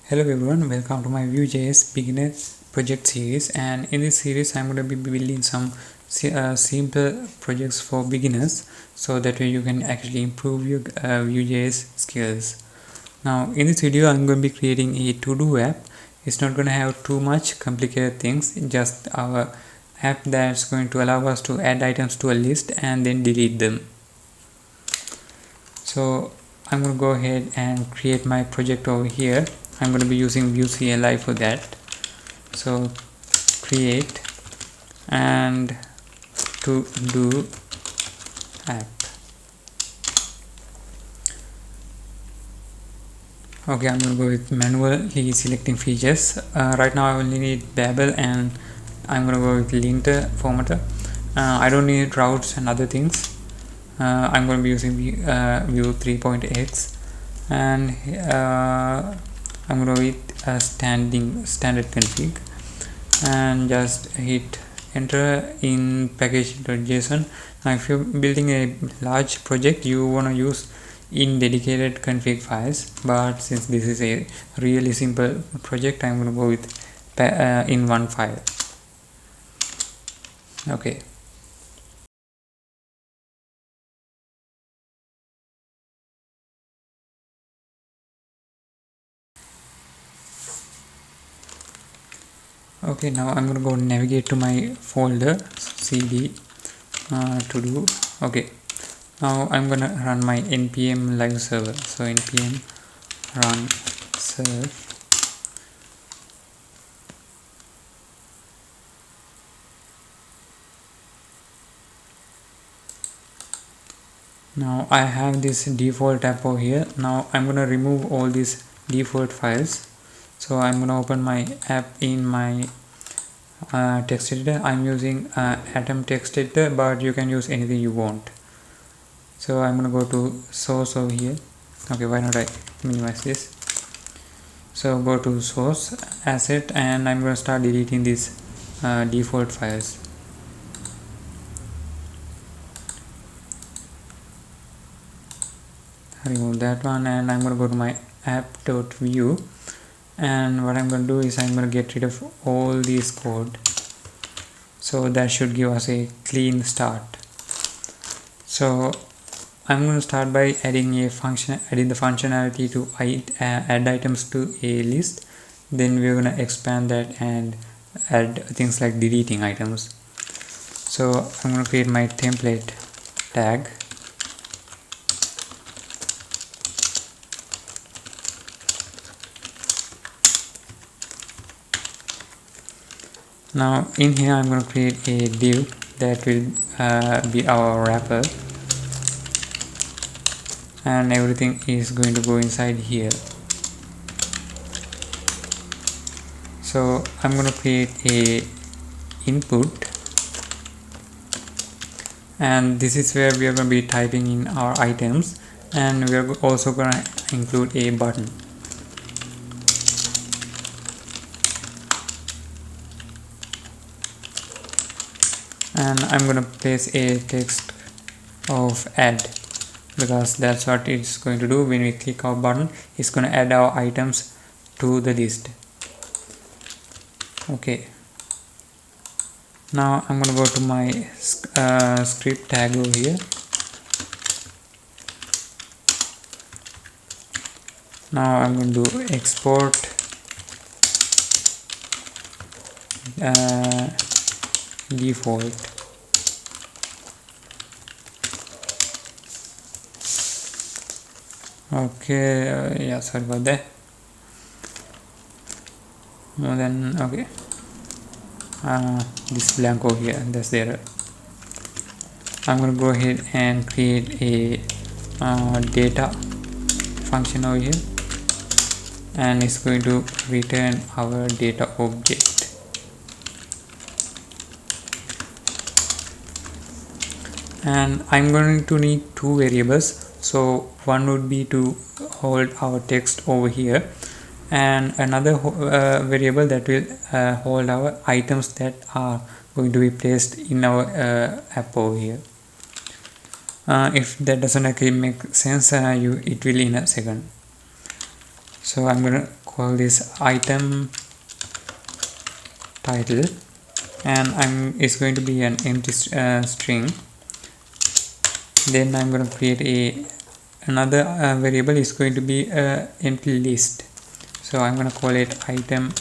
Hello everyone, welcome to my Vue JS beginner project series, and in this series I'm going to be building some simple projects for beginners so that way you can actually improve your Vue JS skills. Now in this video I'm going to be creating a to-do app. It's not going to have too much complicated things, just our app that's going to allow us to add items to a list and then delete them. So I'm going to go ahead and create my project over here. I'm going to be using Vue CLI for that. So create and to do app. Okay, I'm going to go with manually selecting features. Right now I only need Babel, and I'm going to go with linter formatter. I don't need routes and other things. I'm going to be using Vue 3.x, and I'm going to hit standard config and just hit enter in package.json. Now if you're building a large project, you want to use in dedicated config files, but since this is a really simple project, I'm going to go with in one file. Okay. Okay, now I'm going to go navigate to my folder cd to do. Okay, now I'm going to run my npm live server. So npm run serve. Now I have this default app over here. Now I'm going to remove all these default files. So I'm going to open my app in my text editor. I'm using Atom text editor, but you can use anything you want. So I'm going to go to source over here. Okay, why not I minimize this. So go to source asset, and I'm going to start deleting these default files. Remove that one, and I'm going to go to my app.vue, and what I'm going to do is I'm going to get rid of all these code. So that should give us a clean start. So I'm going to start by adding the functionality to add items to a list. Then we're going to expand that and add things like deleting items. So I'm going to create my template tag. Now in here I'm going to create a div that will be our wrapper, and everything is going to go inside here. So I'm going to create a input, and this is where we are going to be typing in our items, and we are also going to include a button. And I'm going to place a text of add, because that's what it's going to do. When we click our button, it's going to add our items to the list. Okay, now I'm going to go to my script tag over here. Now I'm going to do export default. Okay, yeah, sorry about that. No, then okay, this blank over here, that's the error. I'm going to go ahead and create a data function over here, and it's going to return our data object. And I'm going to need two variables. So one would be to hold our text over here, and another variable that will hold our items that are going to be placed in our app over here. If that doesn't actually make sense, it will in a second. So I'm going to call this item title, and it's going to be an empty string. Then I'm going to create another variable is going to be a empty list, so I'm going to call it item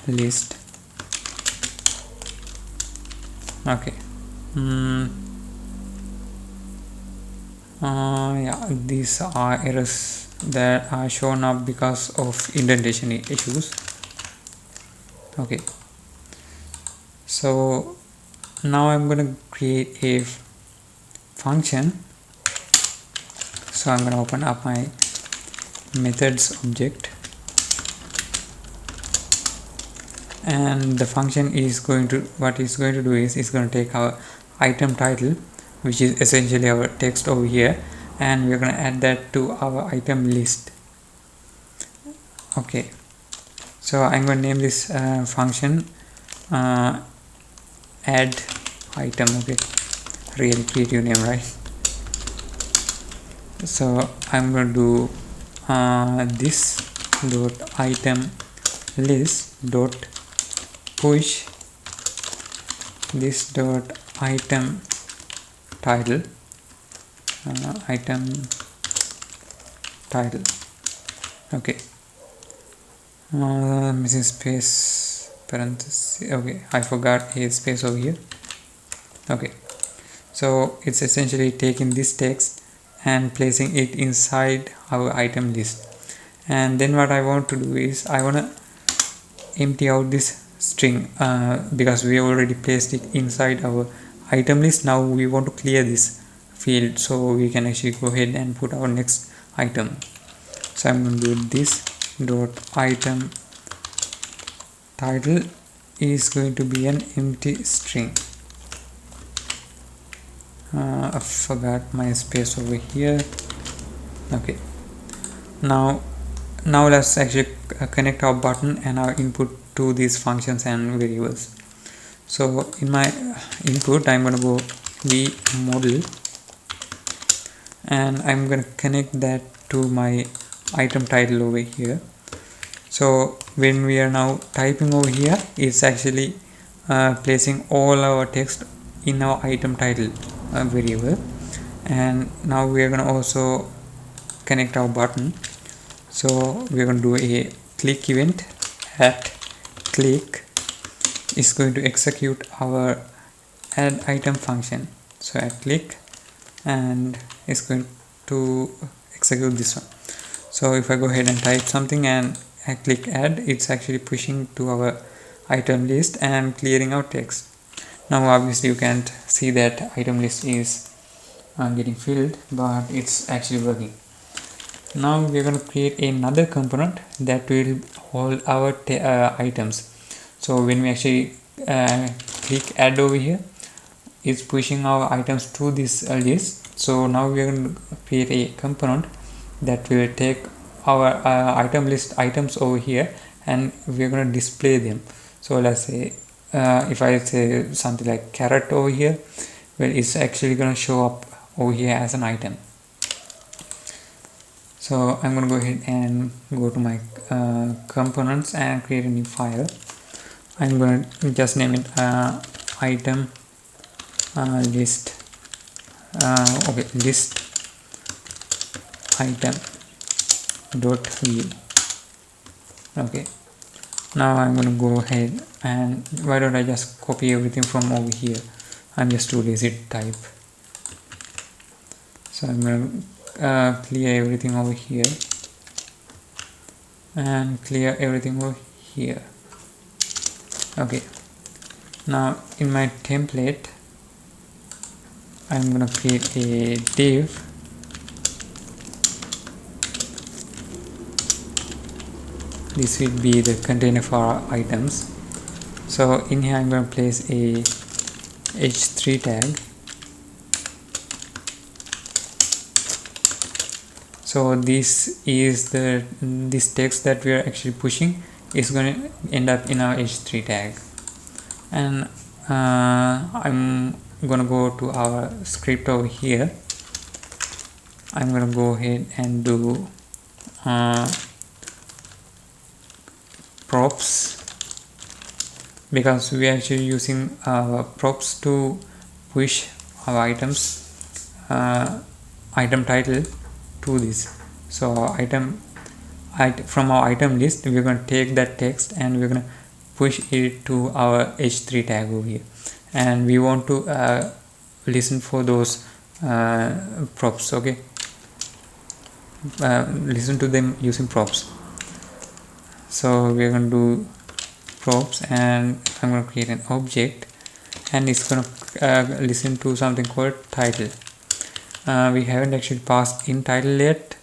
list. Okay. Yeah, these are errors that are shown up because of indentation issues. Okay, so now I'm going to create a function. So I'm going to open up my methods object, and the function is going to, what it's going to do is it's going to take our item title, which is essentially our text over here, and we're going to add that to our item list. Okay, so I'm going to name this function add item. Okay, really creative name, right? So I'm going to do this dot item list dot push this dot item title item title. Okay, missing space parenthesis. Okay, I forgot a space over here. Okay, so it's essentially taking this text and placing it inside our item list, and then what I want to do is I want to empty out this string because we already placed it inside our item list. Now we want to clear this field so we can actually go ahead and put our next item. So I'm going to do this dot item title is going to be an empty string. I forgot my space over here. Okay, now let's actually connect our button and our input to these functions and variables. So in my input I'm going to go v model, and I'm going to connect that to my item title over here. So when we are now typing over here, it's actually placing all our text in our item title variable. And now we are going to also connect our button. So we're going to do a click event at click is going to execute our add item function. So at click, and it's going to execute this one. So if I go ahead and type something and I click add, it's actually pushing to our item list and clearing our text. Now obviously you can't see that item list is getting filled, but it's actually working. Now we're going to create another component that will hold our items. So when we actually click add over here, it's pushing our items to this list. So now we're going to create a component that will take our item list items over here, and we're going to display them. So let's say if I say something like carrot over here, well, it's actually going to show up over here as an item. So I'm going to go ahead and go to my components and create a new file. I'm going to just name it item list. Okay, list item dot view. Okay, now I'm going to go ahead, and why don't I just copy everything from over here? I'm just too lazy to type. So I'm going to clear everything over here and clear everything over here. Okay, now in my template I'm going to create a div this will be the container for our items. So in here I'm going to place a h3 tag. So this is this text that we are actually pushing is going to end up in our h3 tag, and I'm going to go to our script over here. I'm going to go ahead and do props, because we are actually using props to push our item title to this. So from our item list, we're going to take that text and we're going to push it to our h3 tag over here, and we want to listen for those props. Okay, listen to them using props. So we're going to do props, and I'm going to create an object, and it's going to listen to something called title. We haven't actually passed in title yet.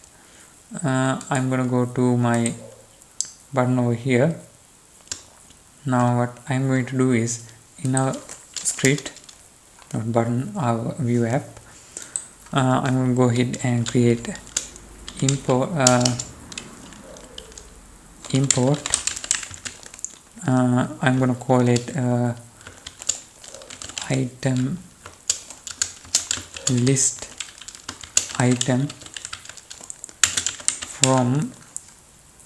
I'm going to go to my button over here. Now what I'm going to do is, in our script, not button, our Vue app, I'm going to go ahead and create import I'm going to call it item list item from.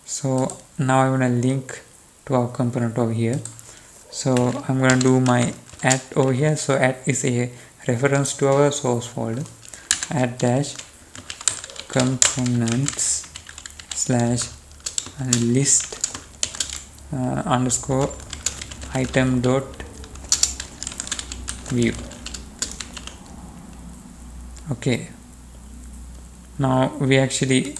So now I'm going to link to our component over here. So I'm going to do my add over here. So add is a reference to our source folder. Add dash components slash list underscore item dot view. Okay, now we actually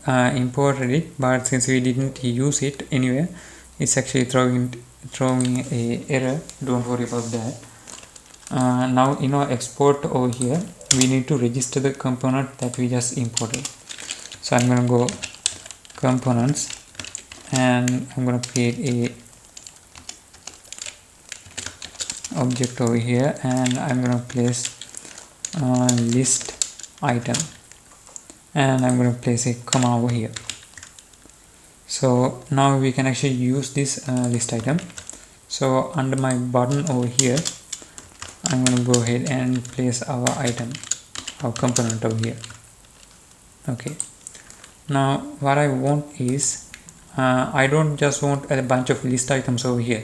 imported it, but since we didn't use it anywhere, it's actually throwing a error. Don't worry about that. Now in our export over here, we need to register the component that we just imported. So I'm going to go components, and I'm going to create a object over here, and I'm going to place list item, and I'm going to place a comma over here. So now we can actually use this list item. So under my button over here, I'm going to go ahead and place our component over here. Okay, now what I want is, I don't just want a bunch of list items over here.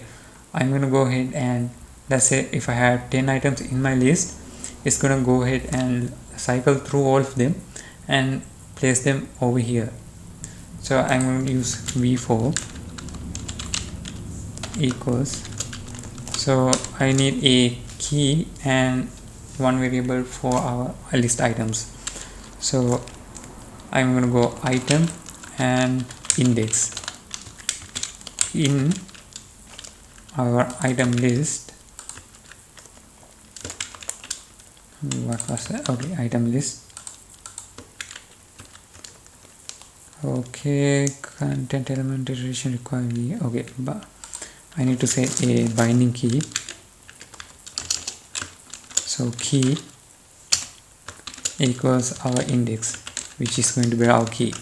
I'm going to go ahead and, let's say if I had 10 items in my list, it's going to go ahead and cycle through all of them and place them over here. So I'm going to use v4 equals, so I need a key and one variable for our list items. So I'm going to go item and index in our item list. What was that? Okay, item list. Okay, content element iteration require me. Okay, but I need to say a binding key. So key equals our index, which is going to be our key.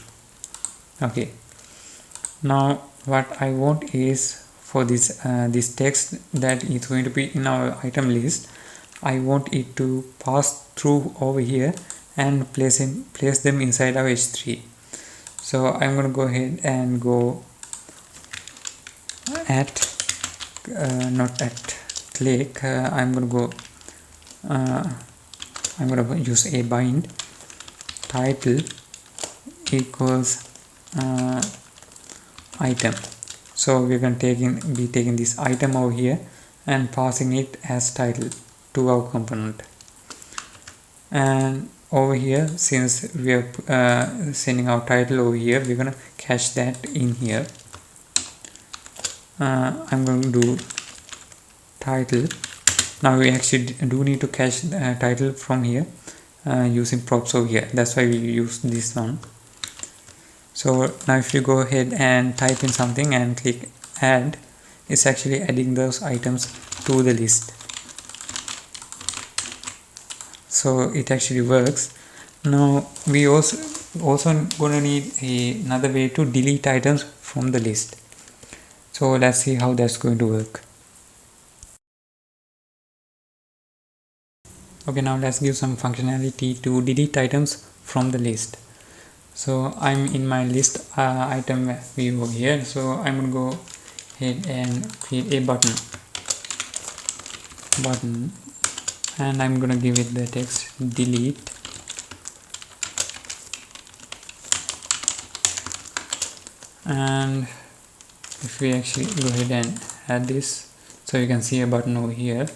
Okay, now what I want is, for this this text that is going to be in our item list, I want it to pass through over here and place them inside our h3. So I'm going to go ahead and go at not at click. I'm going to go I'm going to use a bind title equals item. So we're going to be taking this item over here and passing it as title to our component. And over here, since we are sending our title over here, we're going to cache that in here. I'm going to do title. Now we actually do need to cache the title from here using props over here. That's why we use this one. So now if you go ahead and type in something and click add, it's actually adding those items to the list. So it actually works. Now we also gonna need another way to delete items from the list. So let's see how that's going to work. Okay, now let's give some functionality to delete items from the list. So I'm in my list item view over here. So I'm gonna go ahead and create a button, and I'm gonna give it the text delete, and if we actually go ahead and add this, so you can see a button over here,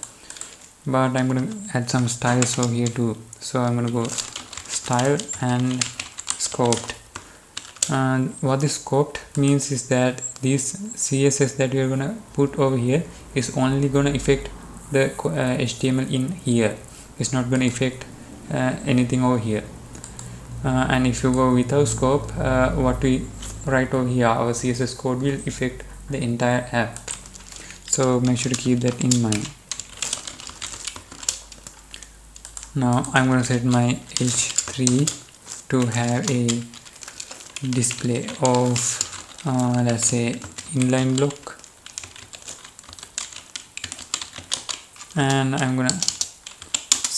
but I'm gonna add some styles over here too. So I'm gonna go style and scoped, and what this scoped means is that this CSS that we're gonna put over here is only gonna affect the HTML in here. It's not gonna affect anything over here, and if you go without scope, what we write over here, our CSS code will affect the entire app. So make sure to keep that in mind. Now I'm going to set my h3 to have a display of let's say inline block, and I'm gonna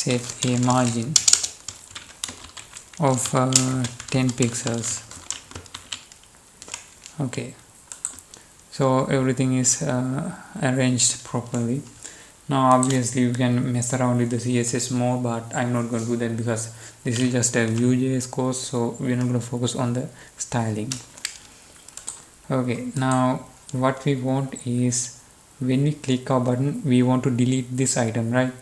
set a margin of 10 pixels. Okay, so everything is arranged properly. Now obviously you can mess around with the CSS more, but I'm not going to do that because this is just a Vue JS course, so we're not going to focus on the styling. Okay, now what we want is when we click our button, we want to delete this item, right?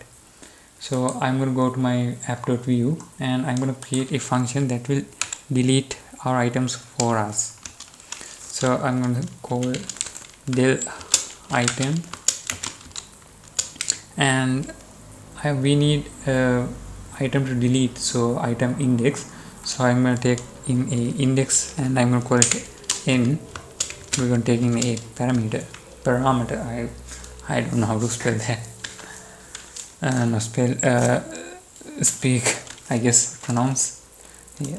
So I'm going to go to my app.vue and I'm going to create a function that will delete our items for us. So I'm going to call del item, and we need item to delete, so item index. So I'm going to take in a index and I'm going to call it n. We're going to take in a parameter. I don't know how to spell that. No, speak, I guess, pronounce. Yeah.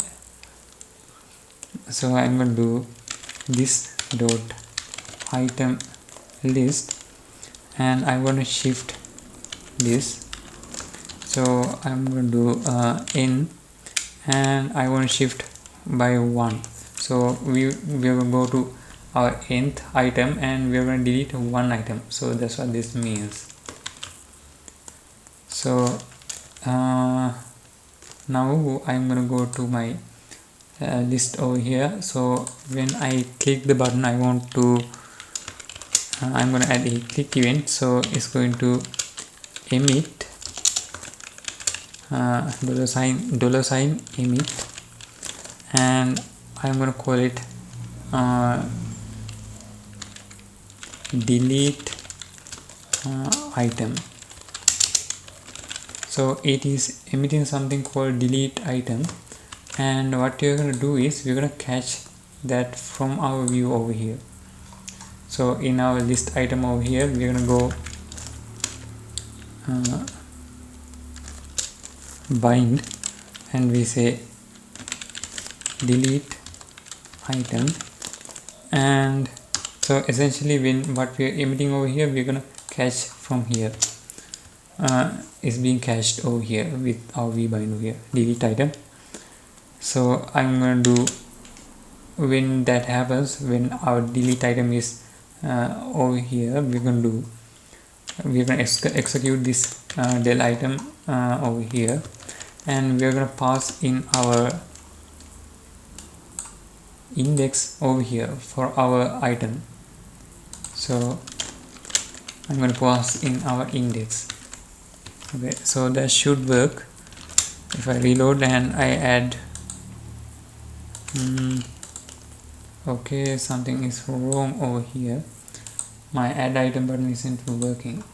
So I'm going to do this dot item list, and I'm going to shift this. So I'm going to do n, and I want to shift by 1. So we're going to go to our nth item and we're going to delete one item. So that's what this means. So now I'm going to go to my list over here. So when I click the button, I want to I'm going to add a click event. So it's going to emit $sign emit, and I'm going to call it delete item. So it is emitting something called delete item, and what you're going to do is we're going to catch that from our view over here. So in our list item over here, we're going to go bind, and we say delete item, and so essentially when what we are emitting over here, we're going to catch from here. Is being cached over here with our vbind over here, delete item. So I'm going to do, when that happens, when our delete item is over here, we're going to execute this del item over here, and we're going to pass in our index over here for our item. So I'm going to pass in our index. Okay, so that should work. If I reload and I add okay, something is wrong over here. My add item button isn't working.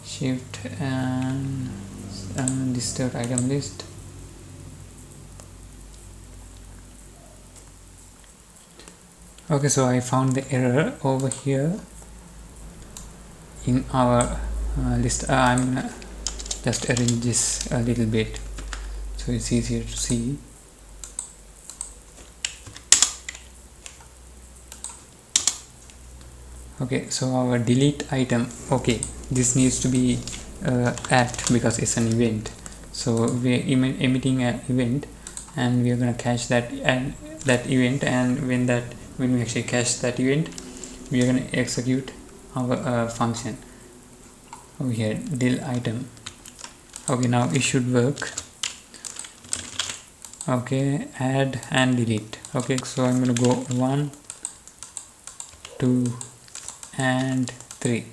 Shift and distort item list. Okay, so I found the error over here in our list. I'm gonna just arrange this a little bit so it's easier to see. Okay, so our delete item, okay, this needs to be apt because it's an event. So we're emitting an event, and we're gonna catch that event, and when we actually catch that event, we are going to execute our function over here, del item. Okay, now it should work. Okay, add and delete. Okay, so I'm going to go 1, 2 and 3.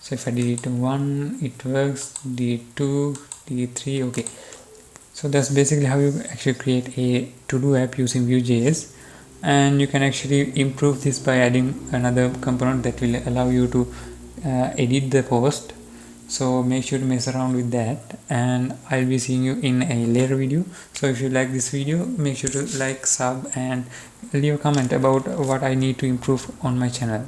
So if I delete 1, it works, delete 2, delete 3. Okay, so that's basically how you actually create a to-do app using Vue JS. And you can actually improve this by adding another component that will allow you to edit the post. So make sure to mess around with that, and I'll be seeing you in a later video. So if you like this video, make sure to like, sub and leave a comment about what I need to improve on my channel.